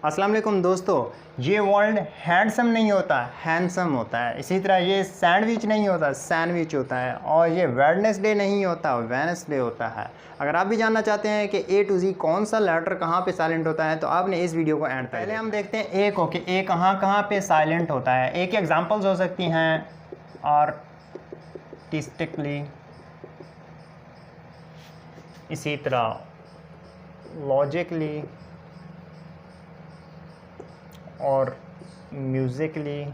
अस्सलाम वालेकुम दोस्तों, ये वर्ड हैंडसम नहीं होता, हैंडसम होता है। इसी तरह ये सैंडविच नहीं होता, सैंडविच होता है। और ये वेडनेसडे नहीं होता, वेडनेसडे होता है। अगर आप भी जानना चाहते हैं कि ए टू जी कौन सा लेटर कहाँ पे साइलेंट होता है तो आपने इस वीडियो को एंड तक पहले हम देखते हैं ए को कि ए कहाँ पे साइलेंट होता है। ए की एग्जांपल्स हो सकती हैं आर्टिस्टिकली, इसी तरह लॉजिकली और म्यूज़िकली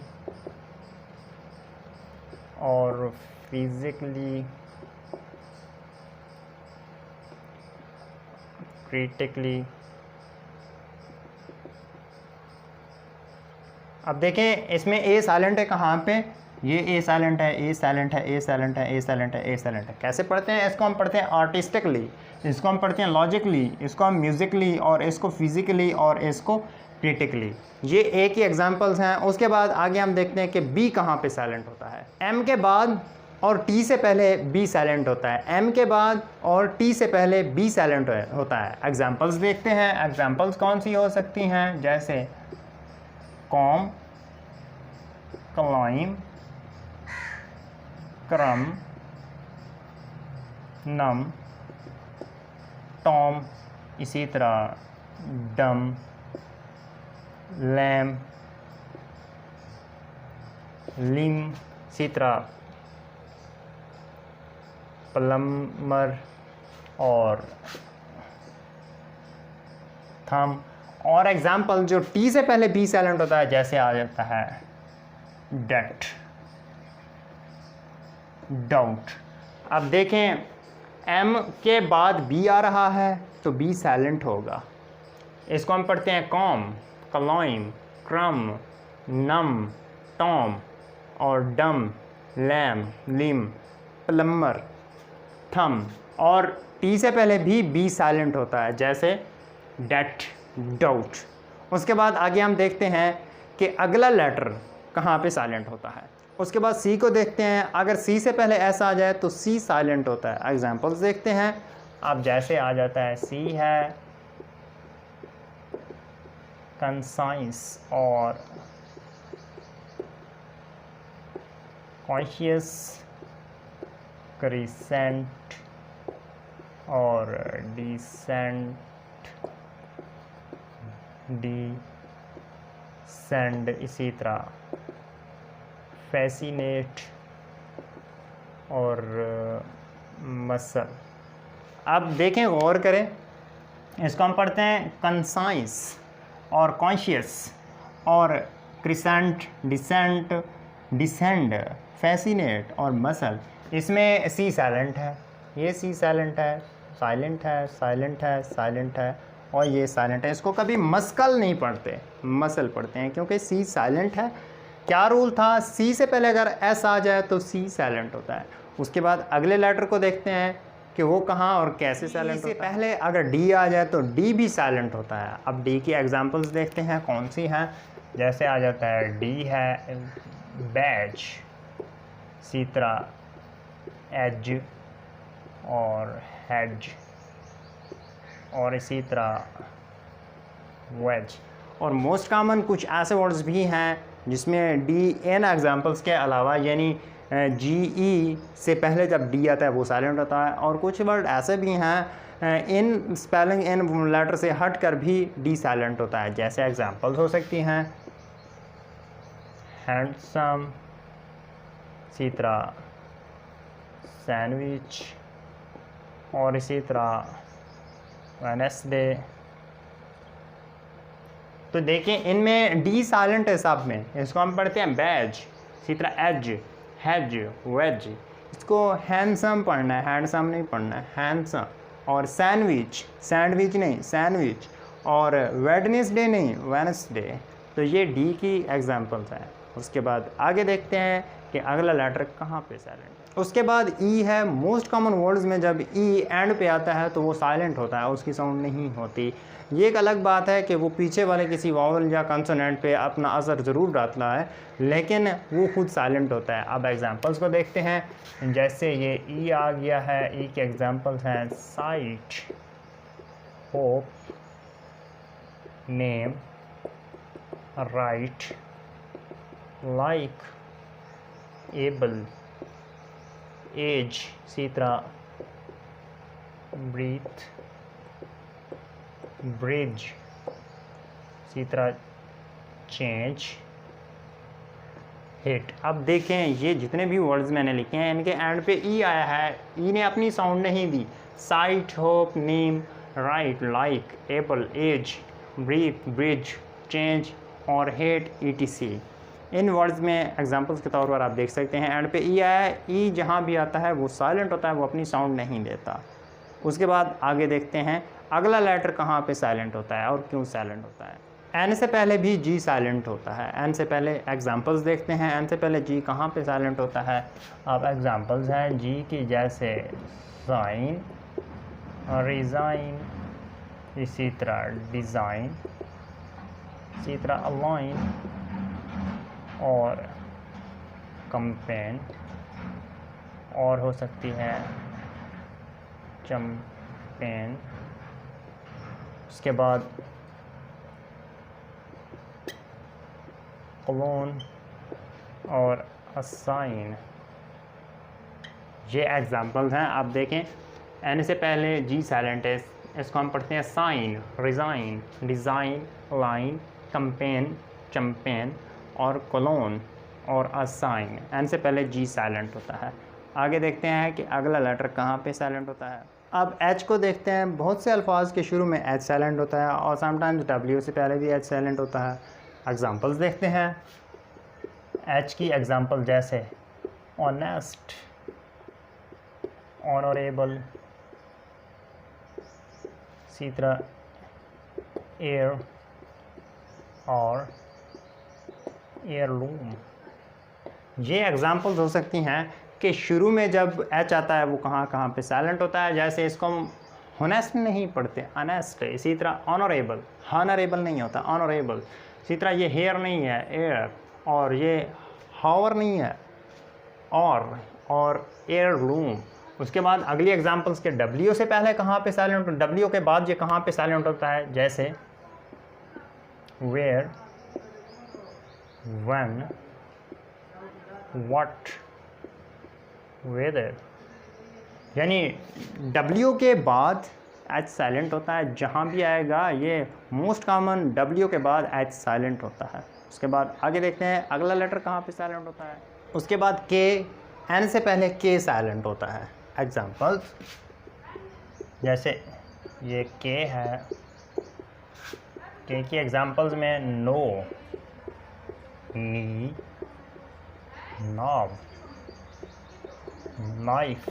और फिज़िकली, क्रिटिकली। अब देखें इसमें ए साइलेंट है कहाँ पे, ये ए साइलेंट है, ए साइलेंट है, ए साइलेंट है, ए साइलेंट है, ए साइलेंट है। कैसे पढ़ते हैं इसको? हम पढ़ते हैं आर्टिस्टिकली, इसको हम पढ़ते हैं लॉजिकली, इसको हम म्यूज़िकली और इसको फिज़िकली और इसको क्रिटिकली। ये ए की एग्जांपल्स हैं। उसके बाद आगे हम देखते हैं कि बी कहाँ पे साइलेंट होता है। एम के बाद और टी से पहले बी साइलेंट होता है, एम के बाद और टी से पहले बी साइलेंट होता है। एग्जांपल्स देखते हैं, एग्जांपल्स कौन सी हो सकती हैं, जैसे कॉम, क्लाइम, क्रम, नम, टॉम, इसी तरह डम, लैम, लिम, इसी तरह प्लम्बर और थम। और एग्जाम्पल जो टी से पहले बी साइलेंट होता है, जैसे आ जाता है डेट, डाउट। अब देखें एम के बाद बी आ रहा है तो बी साइलेंट होगा। इसको हम पढ़ते हैं कॉम, क्लाइम, क्रम, नम, टॉम और डम, लैम, लिम, प्लम्बर, थम। और टी से पहले भी बी साइलेंट होता है, जैसे डेट, डाउट। उसके बाद आगे हम देखते हैं कि अगला लेटर कहाँ पे साइलेंट होता है। उसके बाद सी को देखते हैं। अगर सी से पहले एस आ जाए तो सी साइलेंट होता है। एग्जांपल्स देखते हैं। अब जैसे आ जाता है सी है कंसाइंस और कॉन्शियस, क्रिसेंट और डिसेंट, डिसेंड, इसी तरह फैसिनेट और मसल। अब देखें, गौर करें, इसको हम पढ़ते हैं कंसाइंस और कॉन्शियस और क्रिसेंट, डिसेंट, डिसेंड, फैसिनेट और मसल। इसमें सी साइलेंट है, ये सी साइलेंट है, साइलेंट है, साइलेंट है, साइलेंट है और ये साइलेंट है। इसको कभी मस्कल नहीं पढ़ते, मसल पढ़ते हैं क्योंकि सी साइलेंट है। क्या रूल था? सी से पहले अगर एस आ जाए तो सी साइलेंट होता है। उसके बाद अगले लेटर को देखते हैं कि वो कहाँ और कैसे साइलेंट होता है। पहले अगर डी आ जाए तो डी भी साइलेंट होता है। अब डी की एग्जांपल्स देखते हैं कौन सी हैं। जैसे आ जाता है डी है बैज, इसी तरह एज और हेज और इसी तरह वेज। और मोस्ट कॉमन कुछ ऐसे वर्ड्स भी हैं जिसमें डी इन एग्जांपल्स के अलावा, यानी जी ई से पहले जब डी आता है वो साइलेंट होता है। और कुछ वर्ड ऐसे भी हैं इन स्पेलिंग इन लेटर से हट कर भी डी साइलेंट होता है। जैसे एग्जांपल्स हो सकती हैं हैंडसम, इसी तरह सैंडविच और इसी तरह वेडनेसडे। तो देखें इनमें डी साइलेंट है सब में। इसको हम पढ़ते हैं बैज, इसी तरह एज, हैज, वेज। इसको हैंडसम पढ़ना है, हैंडसम नहीं पढ़ना है, हैंडसम। और सैंडविच, सैंडविच नहीं, सैंडविच। और वेडनेसडे नहीं, वेडनेसडे। तो ये डी की एग्जांपल्स हैं। उसके बाद आगे देखते हैं कि अगला लेटर कहाँ पे साइलेंट है। उसके बाद ई है। मोस्ट कॉमन वर्ड्स में जब ई एंड पे आता है तो वो साइलेंट होता है, उसकी साउंड नहीं होती। ये एक अलग बात है कि वो पीछे वाले किसी वावल या कंसोनेंट पे अपना असर ज़रूर डालता है, लेकिन वो खुद साइलेंट होता है। अब एग्जांपल्स को देखते हैं। जैसे ये ई आ गया है, ई के एग्जांपल्स हैं site, hope, name, right, like, able, age, इसी तरह ब्रीथ, ब्रिज, इसी तरह चेंज, हिट। अब देखें ये जितने भी वर्ड्स मैंने लिखे हैं इनके एंड पे ई आया है, ई ने अपनी साउंड नहीं दी। Site, hope, name, right, like, able, age, breath, bridge, change और हिट, ETC। इन वर्ड्स में एग्जांपल्स के तौर पर आप देख सकते हैं एंड पे ई आया है। ई जहाँ भी आता है वो साइलेंट होता है, वो अपनी साउंड नहीं देता। उसके बाद आगे देखते हैं अगला लेटर कहाँ पे साइलेंट होता है और क्यों साइलेंट होता है। एन से पहले भी जी साइलेंट होता है। एन से पहले एग्जांपल्स देखते हैं, एन से पहले जी कहाँ पे साइलेंट होता है। अब एग्जांपल्स हैं जी की, जैसे साइन, रिज़ाइन, इसी तरह डिज़ाइन, इसी तरह अलाइन और कंपेन, और हो सकती है चैंपेन। उसके बाद क्लोन और असाइन। ये एग्जांपल्स हैं। आप देखें एन से पहले जी साइलेंट है, इसको हम पढ़ते हैं sign, resign, design, line, campaign, champagne और क्लोन और असाइन। एन से पहले जी साइलेंट होता है। आगे देखते हैं कि अगला लेटर कहाँ पे साइलेंट होता है। अब एच को देखते हैं। बहुत से अल्फाज के शुरू में एच साइलेंट होता है और समटाइम्स डब्ल्यू से पहले भी एच साइलेंट होता है। एग्जांपल्स देखते हैं एच की। एग्जांपल जैसे ऑनेस्ट, ऑनरेबल, इसी तरह एयर और एयरलूम। ये एग्जांपल्स हो सकती हैं कि शुरू में जब एच आता है वो कहाँ कहाँ पे साइलेंट होता है। जैसे इसको हम होनेस्ट नहीं पढ़ते, अनेस्ट। इसी तरह ऑनरेबल, हॉनरेबल नहीं होता, ऑनरेबल। इसी तरह ये हेयर नहीं है, एयर। और ये हावर नहीं है, और एयरलूम। उसके बाद अगली एग्जांपल्स के डब्ल्यू से पहले कहाँ पे साइलेंट, डब्ल्यू के बाद ये कहाँ पे साइलेंट होता है। जैसे वेयर, व्हेन, व्हाट, वेदर। यानी डब्ल्यू के बाद एच साइलेंट होता है। जहाँ भी आएगा ये मोस्ट कॉमन डब्ल्यू के बाद एच साइलेंट होता है। उसके बाद आगे देखते हैं अगला लेटर कहाँ पे साइलेंट होता है। उसके बाद के, एन से पहले के साइलेंट होता है। एग्जांपल्स जैसे ये के है, के की एग्जांपल्स में नो, नी, नॉब, नाइफ,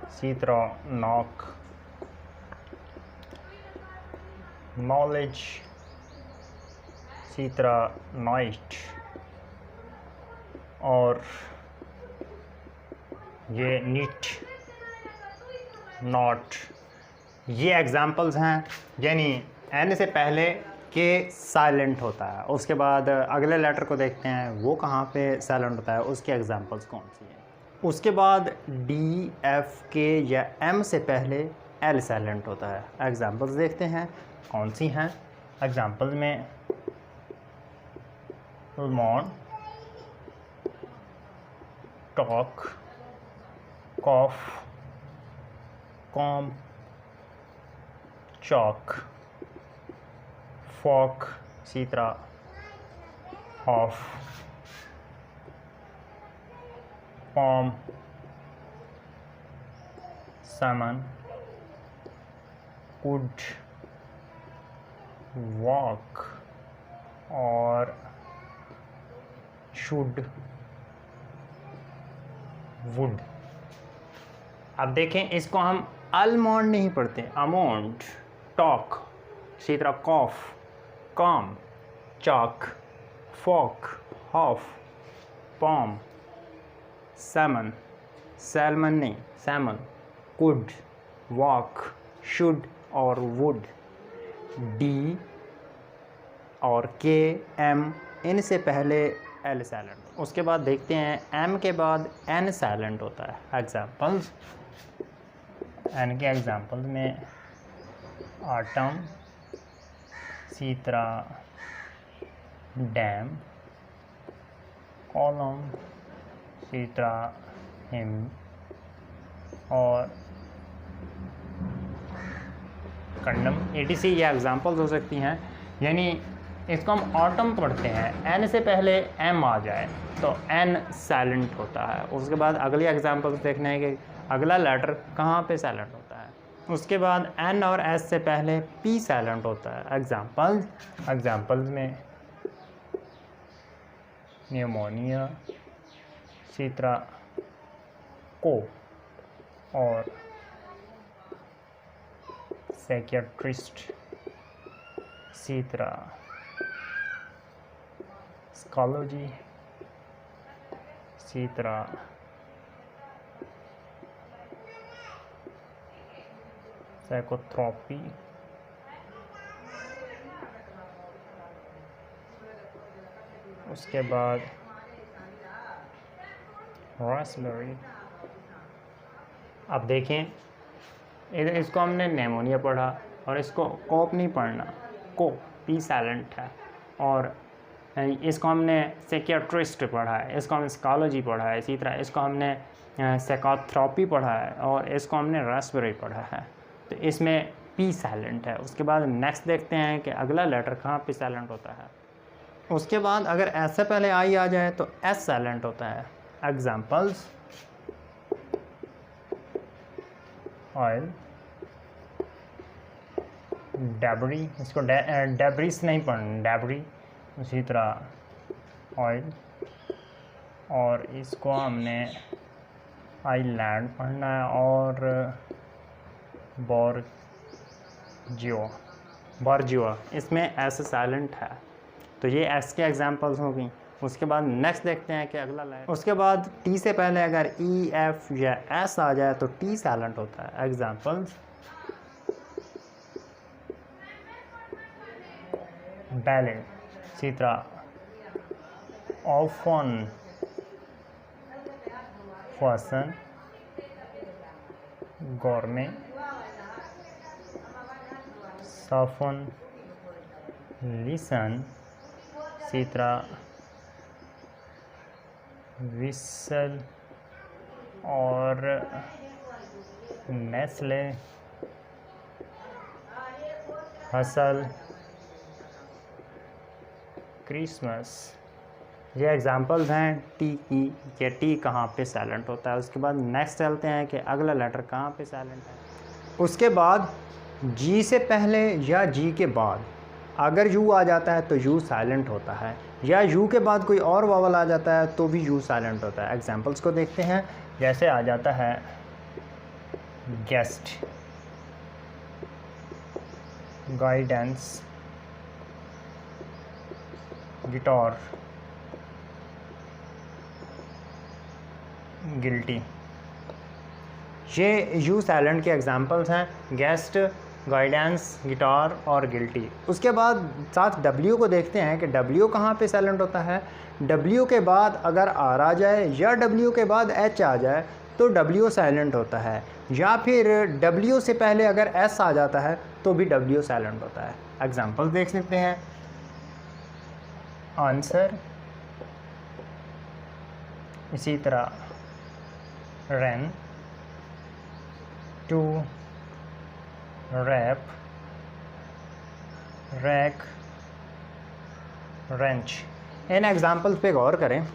इसी तरह नॉक, नॉलेज, इसी तरह नाइट और ये नीट, नॉट। ये एग्जांपल्स हैं। यानी एन से पहले के साइलेंट होता है। उसके बाद अगले लेटर को देखते हैं वो कहाँ पे साइलेंट होता है, उसके एग्जांपल्स कौन सी हैं। उसके बाद डी, एफ, के या एम से पहले एल साइलेंट होता है। एग्जांपल्स देखते हैं कौन सी हैं। एग्जांपल्स में मॉन, टॉक, कॉफ, कॉम, चॉक, फॉक, इसी तरह हॉफ, पॉम, समन, कुड, वॉक और शुड, वुड। अब देखें इसको हम अलमोंड नहीं पढ़ते, अमाउंट, टॉक, इसी तरह calf, calm, chalk, folk, half, palm, salmon, salmon नहीं, सैमन, कुड, वॉक, शुड और वुड। डी और के, एम, इनसे पहले एल साइलेंट। उसके बाद देखते हैं एम के बाद एन साइलेंट होता है। एग्जांपल्स, एन के एग्जांपल्स में ऑटम, इसी तरह डैम, कॉलम, इसी तरह हिम और कंडम etc ये एग्जांपल्स हो सकती हैं। यानी इसको हम ऑटम पढ़ते हैं, एन से पहले एम आ जाए तो एन साइलेंट होता है। उसके बाद अगली एग्जांपल्स देखना है कि अगला लेटर कहाँ पे साइलेंट होता है। उसके बाद एन और एस से पहले पी साइलेंट होता है। एग्जांपल्स में न्यूमोनिया, इसी तरह को और साइकियाट्रिस्ट, इसी तरह स्कालोजी, इसी तरह साइकोथेरेपी, उसके बाद रास्पबेरी। अब देखें इसको हमने नेमोनिया पढ़ा और इसको कोप नहीं पढ़ना, को पी साइलेंट है। और इसको हमने साइकियाट्रिस्ट पढ़ा है, इसको हमने स्कालोजी पढ़ा है, इसी तरह इसको हमने साइकोथेरेपी पढ़ा है और इसको हमने रास्पबेरी पढ़ा है। तो इसमें पी साइलेंट है। उसके बाद नेक्स्ट देखते हैं कि अगला लेटर कहाँ पे साइलेंट होता है। उसके बाद अगर एस से पहले आई आ जाए तो एस साइलेंट होता है। एग्जांपल्स ऑयल, डेबरी, इसको डेब्रिस नहीं पढ़ना, डेबरी, उसी तरह ऑयल, और इसको हमने आइलैंड पढ़ना है और बॉर्जियो, इसमें एस साइलेंट है। तो ये एस के एग्जांपल्स हो गई। उसके बाद नेक्स्ट देखते हैं कि अगला लाइन। उसके बाद टी से पहले अगर ई एफ या एस आ जाए तो टी साइलेंट होता है। एग्जांपल्स बैलेट, इसी तरह ऑफन, फसन, गौरमे, सफन, लिसन, इसी तरह विसल और नेस्ले, हसल, क्रिसमस। ये एग्जांपल्स हैं टी की, कि टी कहाँ पे साइलेंट होता है। उसके बाद नेक्स्ट चलते हैं कि अगला लेटर कहाँ पे साइलेंट है। उसके बाद जी से पहले या जी के बाद अगर यू आ जाता है तो यू साइलेंट होता है, या यू के बाद कोई और वावल आ जाता है तो भी यू साइलेंट होता है। एग्जांपल्स को देखते हैं। जैसे आ जाता है गेस्ट, गाइडेंस, गिटार, गिल्टी। ये यू साइलेंट के एग्जांपल्स हैं, गेस्ट, गाइडेंस, गिटार और गिल्टी। उसके बाद साथ डब्ल्यू को देखते हैं कि डब्ल्यू कहाँ पे साइलेंट होता है। डब्ल्यू के बाद अगर आर आ जाए या डब्ल्यू के बाद एच आ जाए तो डब्ल्यू साइलेंट होता है, या फिर डब्ल्यू से पहले अगर एस आ जाता है तो भी डब्ल्यू साइलेंट होता है। एग्जांपल देख सकते हैं। आंसर, इसी तरह wren, two, wrap, wrack, wrench. इन एग्जांपल्स पे गौर करें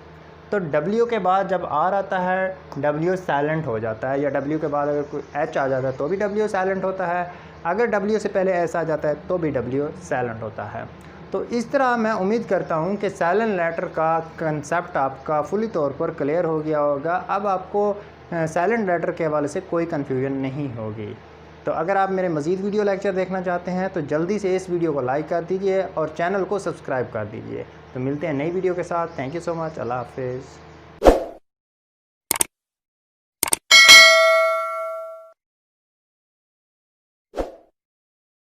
तो W के बाद जब R आता है W साइलेंट हो जाता है, या W के बाद अगर कोई H आ जाता है तो भी W साइलेंट होता है। अगर W से पहले S आ जाता है तो भी W साइलेंट होता है। तो इस तरह मैं उम्मीद करता हूँ कि साइलेंट लेटर का कंसेप्ट आपका फुली तौर पर क्लियर हो गया होगा। अब आपको साइलेंट लेटर के हवाले से कोई कन्फ्यूजन नहीं होगी। तो अगर आप मेरे मज़ीद वीडियो लेक्चर देखना चाहते हैं तो जल्दी से इस वीडियो को लाइक कर दीजिए और चैनल को सब्सक्राइब कर दीजिए। तो मिलते हैं नई वीडियो के साथ। Thank you so much. अल्लाह हाफिज़।